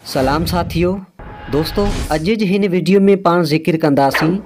सलाम साथियों। दोस्तों अॼु जी हिन वीडियो में पाण ज़िक्र कंदासीं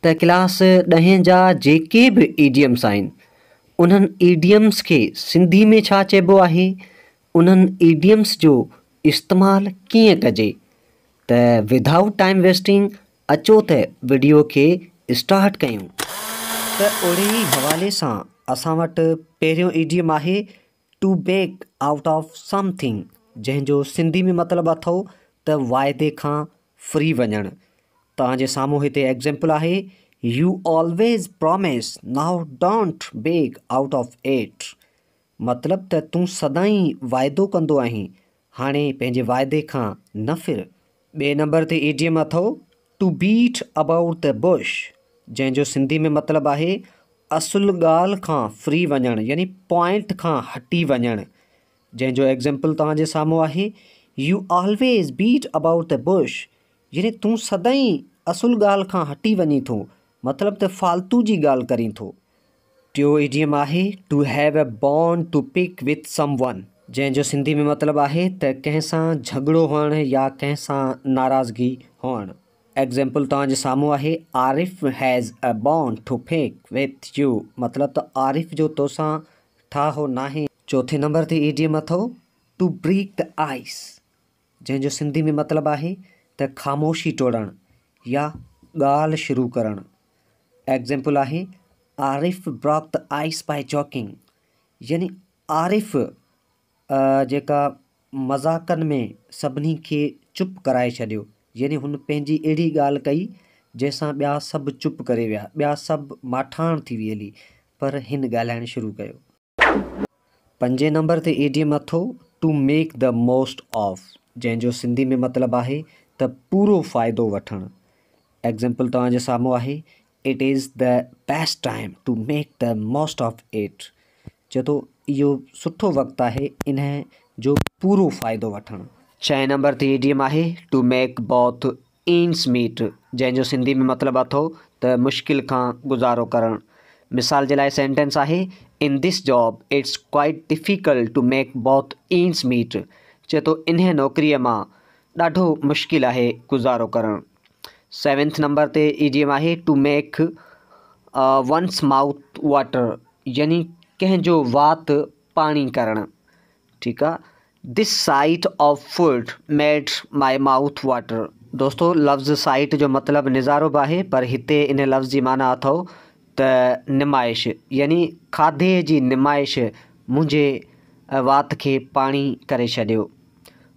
त क्लास 10 जा जेके बि ईडियम्स आहिनि उन्हनि ईडियम्स खे सिंधी में छा चइबो आहे, उन्हनि ईडियम्स जो इस्तेमालु कीअं कजे। त विदाउट टाइम वेस्टिंग अचो त वीडियो खे स्टार्ट कयूं। त ओड़े ई हवाले सां असां वटि पहिरियों ईडियम आहे to back out of something, जंहिंजो सिंधी में मतिलबु अथव त वाइदे खां फ्री वञणु। तव्हांजे साम्हूं हिते एग्ज़ाम्पल आहे, you always promise now don't back out of it. मतिलबु त तूं सदाईं वाइदो कंदो आहीं, हाणे पंहिंजे वाइदे खां न फिर। ॿिए नंबर ते ईडियम अथव to beat about the bush, जंहिंजो सिंधी में मतिलबु आहे असुल ॻाल्हि खां फ्री वञणु, यानी पॉइंट खां हटी वञणु। जंहिंजो एग्ज़ाम्पल तव्हांजे साम्हूं आहे, you always beat about the bush, यानी तूं सदाईं असुल ॻाल्हि खां हटी वञी थो, मतिलबु त फालतू जी ॻाल्हि करीं थो। टियों ईडियम आहे to have a bond to pick with someone, जंहिंजो सिंधी में मतिलबु आहे त कंहिं सां झगड़ो हुअणु या कंहिं सां नाराज़गी हुअणु। एग्ज़ाम्पल तव्हांजे साम्हूं आहे, Arif has a bond to pick with you, मतिलबु त आरिफ़ जो तोसां ठाहो नाहे। चौथे नंबर ते ईडियम अथव टू ब्रेक द आइस, जंहिंजो सिंधी में मतिलबु आहे त ख़ामोशी तोड़णु या ॻाल्हि शुरू करणु। एग्ज़ाम्पल आहे, Arif broke the ice by joking, यानी आरिफ़ जेका मज़ाक़नि में सभिनी खे चुप कराए छॾियो, यानी हुन पंहिंजी अहिड़ी ॻाल्हि कई जंहिंसां ॿिया सभु चुप करे विया, ॿिया सभु माठाण थी वियली, पर हिन ॻाल्हाइणु शुरू कयो। पंजे नंबर ते ईडियम अथव to make the most of, जंहिंजो सिंधी में मतिलबु आहे त पूरो फ़ाइदो वठणु। एग्ज़ाम्पल तव्हांजे साम्हूं आहे, it is the best time to make the most of it, चए थो इहो सुठो वक़्तु आहे इन जो पूरो फ़ाइदो वठणु। छहें नंबर ते ईडियम आहे टू मेक बोथ एंड्स मीट, जंहिंजो सिंधी में मतिलबु अथव त मुश्किल खां गुज़ारो करणु। मिसाल जे लाइ सेंटेंस आहे, in this job it's quite difficult to make both ends meet, चए थो इन्हे नौकरीअ मां ॾाढो मुश्किल आहे गुज़ारो करणु। सेवंथ नंबर ते ईडियम आहे to make one's mouth water, यानी कंहिंजो वात पाणी करणु। ठीकु आहे, this sight of food made my mouth water. दोस्तों लफ़्ज़ साइट जो मतिलबु निज़ारो बि आहे, पर हिते इन लफ़्ज़ जी माना अथव त नुमाइश, यानी खाधे जी नुमाइश मुंहिंजे वात खे पाणी करे छॾियो।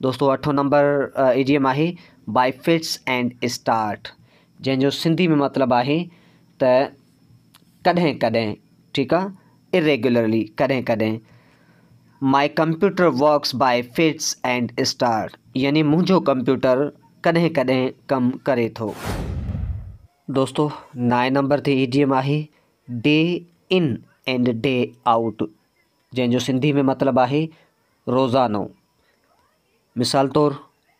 दोस्तों अठों नंबर ईडियम आहे बाय फिट्स एंड स्टार्ट, जंहिंजो सिंधी में मतिलबु आहे त कॾहिं कॾहिं, ठीकु आहे, इरेगुलरली, कॾहिं कॾहिं। My computer works by fits and start, यानी मुंहिंजो कंप्यूटर कॾहिं कॾहिं कमु करे थो। दोस्तों 9 नंबर ते ईडियम आहे day in and day out, जंहिंजो सिंधी में मतिलबु आहे रोज़ानो। मिसाल तौरु,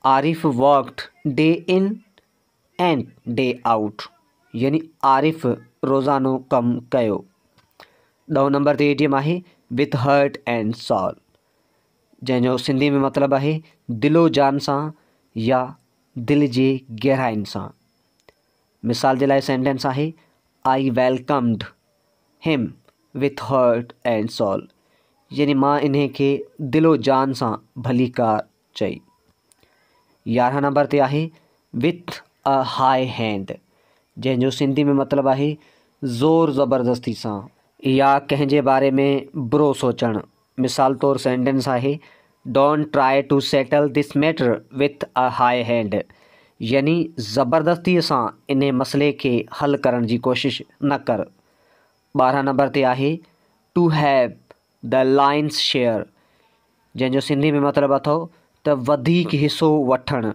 Arif worked day in and day out, यानी आरिफ़ रोज़ानो कमु कयो। 10 नंबर ते ईडियम आहे विथ हर्ट एंड सॉल, जंहिंजो सिंधी में मतिलबु आहे दिलो जान सां या दिलि जे गहराइनि सां। मिसाल जे लाइ सेंटेंस आहे, आई वेलकम्ड हिम विथ हर्ट एंड सॉल, यानी मां इन्हे खे दिलो जान सां भली कार चई। 11 नंबर ते आहे विथ अ हाई हैंड, जंहिंजो सिंधी में मतिलबु आहे ज़ोर ज़बरदस्ती सां या कंहिंजे बारे में बुरो सोचणु। मिसाल तौरु सेंटेंस आहे, don't try to settle this matter with a high hand, यानी ज़बरदस्तीअ सां इन मसइले खे हल करण जी कोशिशि न कर। 12 नंबर ते आहे to have the lines share, जंहिंजो सिंधी में मतिलबु अथव त वधीक हिसो वठणु।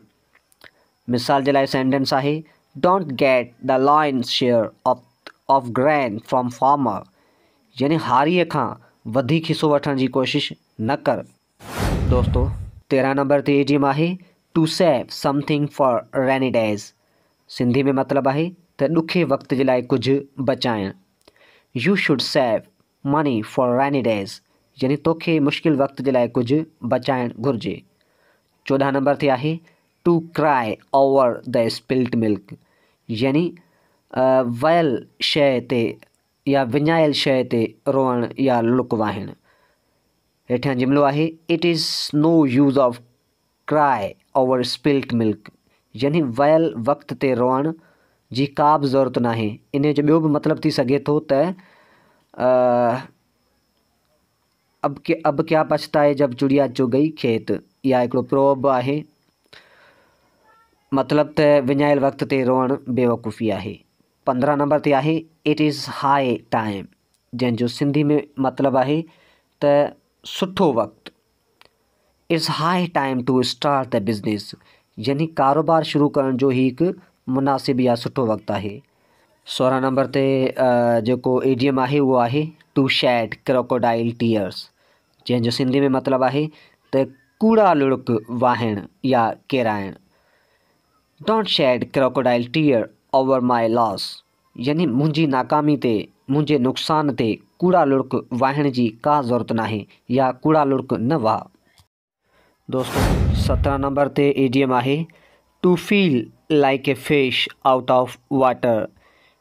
मिसाल जे लाइ सेंटेंस आहे, don't get the lines share of grain from farmer, यानी हारीअ खां वधीक हिसो वठण जी कोशिशि न कर। दोस्तों 13 नंबर ते ईडियम आहे to save something for rainy days, Sindhi में मतिलबु आहे त ॾुखे वक़्त जे लाइ कुझु बचाइणु। U should save money for rainy days, यानी तोखे मुश्किल वक़्त जे लाइ कुझु बचाइणु घुरिजे। 14 नंबर ते आहे to cry over the spilt milk, यानी वयल शइ ते या विञायल शइ ते रोअण या लुक वाहिण। हेठियां जुमिलो आहे, it is no use of cry over spilt milk, यानी वयल वक़्त ते रोअण जी का बि ज़रूरत नाहे। इन जो ॿियो बि मतिलबु थी सघे थो त अब क्या पछताए जब चुड़िया चुग गई खेत, या हिकिड़ो प्रोवर्ब आहे, मतिलबु त विञायल वक़्त ते रोअण बेवकूफ़ी आहे। 15 नंबर ते आहे, इट इज़ हाई टाइम, जंहिंजो सिंधी में मतिलबु आहे त सुठो वक़्तु। It's high time to start the business, यानी कारोबार शुरू करण जो ही हिकु मुनासिबु या सुठो वक़्तु आहे। 16 नंबर ते जेको इडियम आहे उहो आहे टू शेड क्रोकोडाइल टीयर्स, जंहिंजो सिंधी में मतिलबु आहे त कूड़ा लुढ़क वाहिण या किराइण। Don't shed crocodile tear over my loss, यानी मुंहिंजी नाकामी ते, मुंहिंजे नुक़सान ते कूड़ा लुढ़क वाहिण जी का ज़रूरत नाहे या कूड़ा लुढ़क न वाह। दोस्तों 17 नंबर ते इडियम आहे to feel like a fish out of water,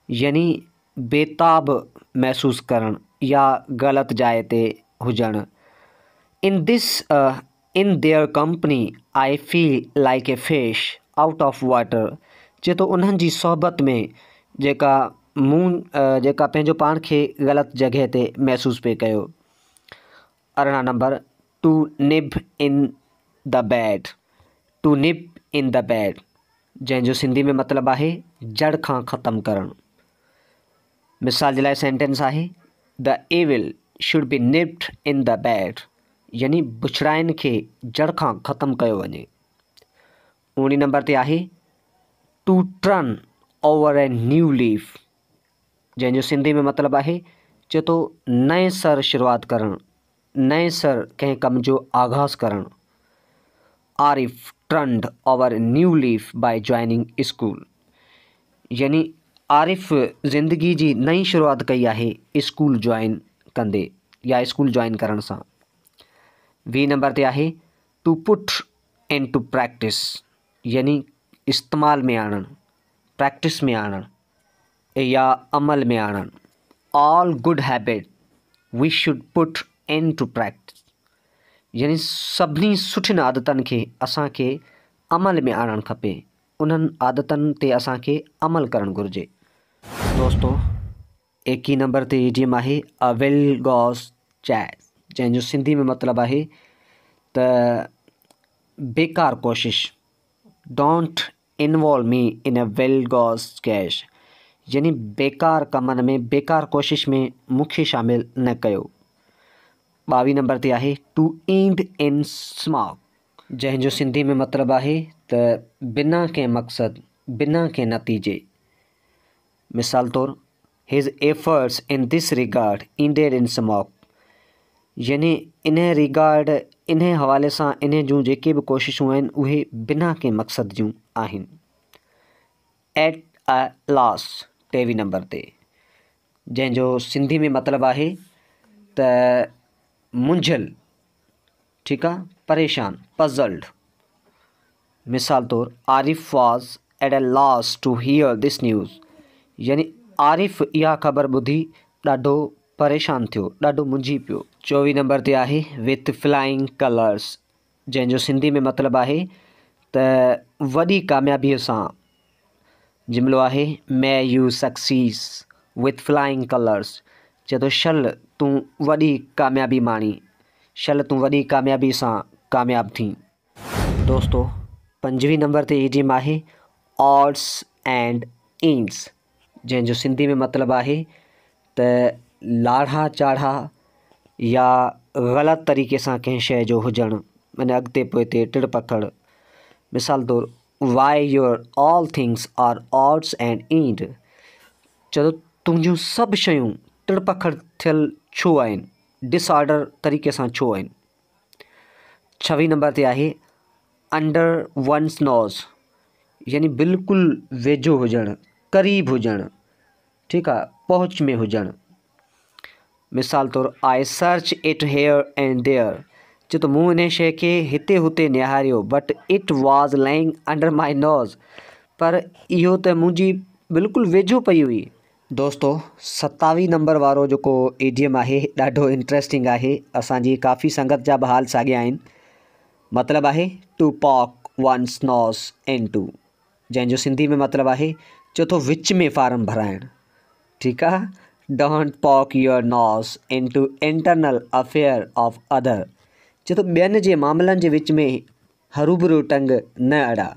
यानी बेताब महसूस करण या ग़लति जाइ ते हुजण। In their company I feel like a fish out of water, चए थो उन्हनि जी सोहबत में जेका पंहिंजो पाण खे ग़लति जॻह ते महसूस पिए कयो। 18 number to nip in the bud, to nip in the bud, जंहिंजो सिंधी में मतिलबु आहे जड़ खां ख़तमु करणु। मिसाल जे लाइ सेंटेंस आहे, the evil should be nipped in the bed, यानी बुछड़ाइनि खे जड़ खां ख़तमु कयो वञे। 19 नंबर ते आहे to turn over a new leaf, जंहिंजो सिंधी में मतिलबु आहे, चए थो नए सर शुरूआति करणु, नए सर कंहिं कम जो आगाज़ करणु। Arif turned over new leaf by joining school, यानी आरिफ ज़िंदगी जी नई शुरूआति कई आहे स्कूल जॉइन कंदे या स्कूल जॉइन करण सां। 20 नंबर ते आहे टू पुट इन टू प्रैक्टिस, यानी इस्तेमाल में आणणु, प्रैक्टिस में आणणु या अमल में आणणु। All good habit we should put into practice, यानी सभिनी सुठियुनि आदतनि खे असांखे अमल में आणणु खपे, उन्हनि आदतनि ते असांखे अमल करणु घुरिजे। दोस्तों 21 नंबर ते इडियम आहे अ वेल गॉस चैट, जंहिंजो सिंधी में मतिलबु आहे त बेकार कोशिश। डोंट इन्वॉल्व मी इन अ वेल गॉस कैश, यानी बेकार कमनि में, बेकार कोशिश में मूंखे शामिलु न कयो। 22 नंबर ते आहे टू एंड इन स्मॉक, जंहिंजो सिंधी में मतिलबु आहे त बिना कंहिं मक़सदु, बिना कंहिं नतीजे। मिसाल तौरु his efforts in this regard ended in smoke, यानी इन रिगार्ड, इन हवाले सां इन जूं जेके बि कोशिशूं आहिनि उहे बिना कंहिं मक़सद जूं आहिनि। एट अ लॉस 23 नंबर ते, जंहिंजो सिंधी में मतिलबु आहे त मुंझियल, ठीकु आहे, परेशान, पज़ल्ड। मिसाल तौरु Arif was at a loss two here this news, यानी आरिफ इहा ख़बर ॿुधी ॾाढो परेशान थियो, ॾाढो मुंझी पियो। 24 नंबर ते आहे विथ फ्लाइंग कलर्स, जंहिंजो सिंधी में मतिलबु आहे त वॾी कामयाबीअ सां। जुमिलो आहे may you success with flying colours, चए थो शल तूं वॾी कामयाबी माणी, शल तूं वॾी कामयाबी सां कामयाबु थी। दोस्तों 25 नंबर ते इडियम आहे ऑड्स एंड एंड्स, जंहिंजो सिंधी में मतिलबु आहे त लाड़ा चाढ़ा या ग़लति तरीक़े सां कंहिं शइ जो हुजणु, माना अॻिते पोइते टिड़ पकड़। मिसाल तौरु why your all things are odds and end, चलो तुंहिंजूं सभु शयूं टिड़ पकड़ थियल छो आहिनि, डिसऑर्डर तरीक़े सां छो आहिनि। 26 नंबर ते आहे अंडर वन्स नोज़, यानी बिल्कुलु वेझो हुजणु, क़रीब हुजणु, ठीकु आहे, पहुच में हुजणु। मिसाल तौरु I search it here and there, चए थो मूं इन शइ खे हिते हुते निहारियो but it was lying under my nose, पर इहो त मुंहिंजी बिल्कुलु वेझो पई हुई। दोस्तो 27 नंबर वारो जेको ईडियम आहे ॾाढो इंट्रस्टिंग आहे। असांजी काफ़ी संगत जा बि हाल साॻिया आहिनि। मतिलबु आहे to poke one's nose into, जंहिंजो सिंधी में मतिलबु आहे चए थो विच में फार्म भराइणु। ठीकु आहे। Don't poke your nose into internal affair of other, चए थो ॿियनि जे मामलनि जे विच में हरूभरू टंग न अड़ा।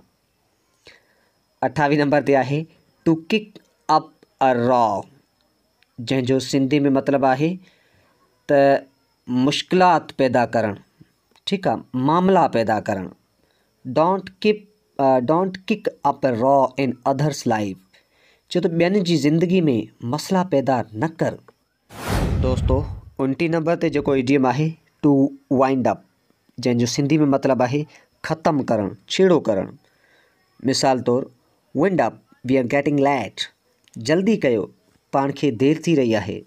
28 नंबर ते आहे to kick up a row, जंहिंजो सिंधी में मतिलबु आहे त मुश्किलात पैदा करणु। ठीकु आहे, मामला पैदा करणु। Don't kick up a raw in others life, चए थो ॿियनि जी ज़िंदगी में मसला पैदा न कर। दोस्तो 29 नंबर ते जेको इडियम आहे टू वाइंड अप, जंहिंजो सिंधी में मतिलबु आहे ख़तमु करणु, छेड़ो करणु। मिसाल तौरु wind up we are getting late, जल्दी कयो पाण खे देरि थी रही आहे।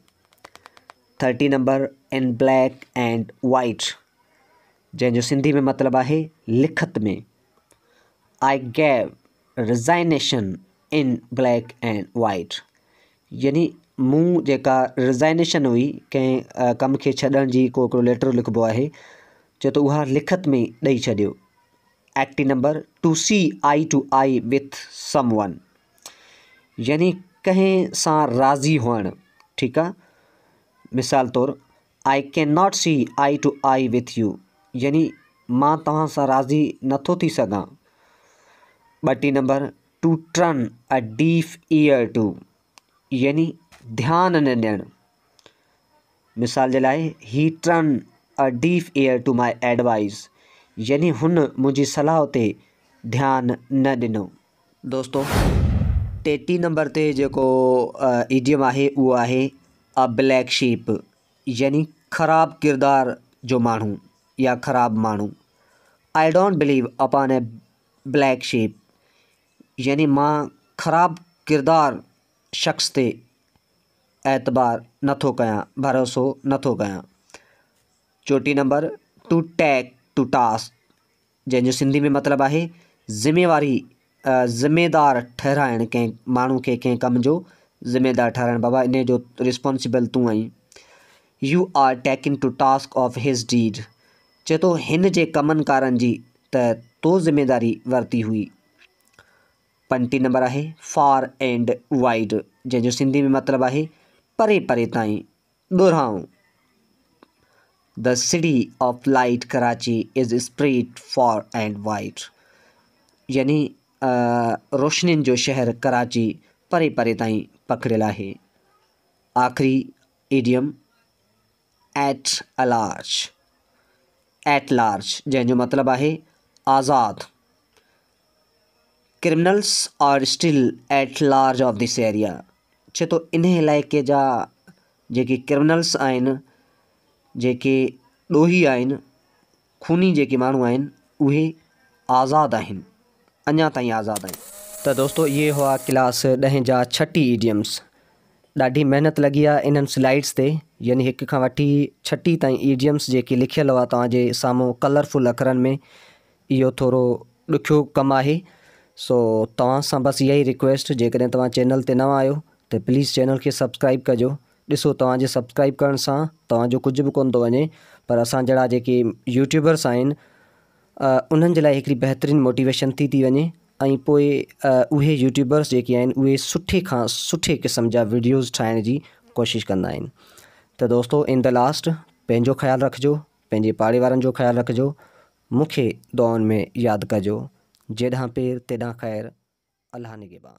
30 number in black and white, जंहिंजो सिंधी में मतिलबु आहे लिखत में। आई गैव रिज़ाइनेशन इन ब्लैक एंड वाइट, यानी मूं जेका रिज़ाइनेशन हुई कंहिं कम खे छॾण जी को हिकिड़ो लेटर लिखिबो आहे, चए थो उहा लिखत में ॾेई छॾियो। 80 number to see eye to eye with someone, यानी कंहिं सां राज़ी हुअणु। ठीकु आहे। मिसाल तौरु I can not see eye to eye with you, यानी मां तव्हां सां राज़ी नथो थी सघां। 32 number to turn a deaf ear to, यानी ध्यानु न ॾियणु। मिसाल जे लाइ he turn a deaf ear to my advice, यानी हुन मुंहिंजी सलाह ते ध्यानु न ॾिनो। दोस्तो 33 नंबर ते जेको इडियम आहे उहो आहे अ ब्लैक शीप, यानी ख़राबु किरदार जो माण्हू या ख़राबु माण्हू। I don't believe upon A black sheep, यानी मां ख़राबु किरदार शख़्स ते एतबार नथो कयां, भरोसो नथो कयां। 34 number to take to task, जंहिंजो सिंधी में मतिलबु आहे ज़िम्मेदार ठहिराइणु, कंहिं माण्हू खे कंहिं कम जो ज़िम्मेदार ठहिराइणु। बाबा इन जो रिस्पॉन्सिबल तूं आहीं। You are taking to task of his deed, चए थो हिन जे कमनि कारनि जी त तो ज़िम्मेदारी वरिती हुई। 35 नंबर आहे फार एंड वाइड, जंहिंजो सिंधी में मतिलबु आहे परे परे ताईं, ॾोराऊं। The city of light Karachi is spread far and wide, यानी रोशनियुनि जो शहर कराची परे परे ताईं पखिड़ियलु आहे। आख़िरी इडियम एट लार्ज, जंहिंजो मतिलबु आहे आज़ादु। Criminals are still at large of this area, चए थो इन इलाइक़े जा जेके क्रिमिनल्स आहिनि, जेके ॾोही आहिनि, खूनी जेके माण्हू आहिनि, उहे आज़ादु आहिनि, अञा ताईं आज़ादु आहिनि। त दोस्तो इहे हुआ क्लास 10 जा 36 इडियम्स। ॾाढी महिनत लॻी आहे इन्हनि स्लाइड्स ते, यानी 1 खां वठी 36 ताईं इडियम्स जेके लिखियलु हुआ तव्हांजे साम्हूं कलरफुल अखरनि में। इहो थोरो ॾुखियो कमु आहे, सो तव्हां सां बसि इहा ई रिक्वेस्ट, जेकॾहिं तव्हां चैनल ते नवां आहियो त प्लीज़ चैनल खे सब्सक्राइब कजो। ॾिसो तव्हांजे सब्सक्राइब करण सां तव्हांजो कुझु बि कोन थो वञे, पर असां जहिड़ा जेके यूट्यूबर्स आहिनि उन्हनि जे लाइ हिकिड़ी बहितरीनु मोटिवेशन थी वञे, ऐं पोइ उहे यूट्यूबर्स जेके आहिनि उहे सुठे खां सुठे क़िस्म जा वीडियोज़ ठाहिण जी कोशिशि कंदा आहिनि। त दोस्तो इन द लास्ट पंहिंजो ख़्यालु रखिजो, पंहिंजे पाड़े वारनि जो ख़्यालु रखिजो, मूंखे दुआउनि में यादि कजो। जेॾां पेर तेॾां ख़ैरु, अल्लाह निगहबान।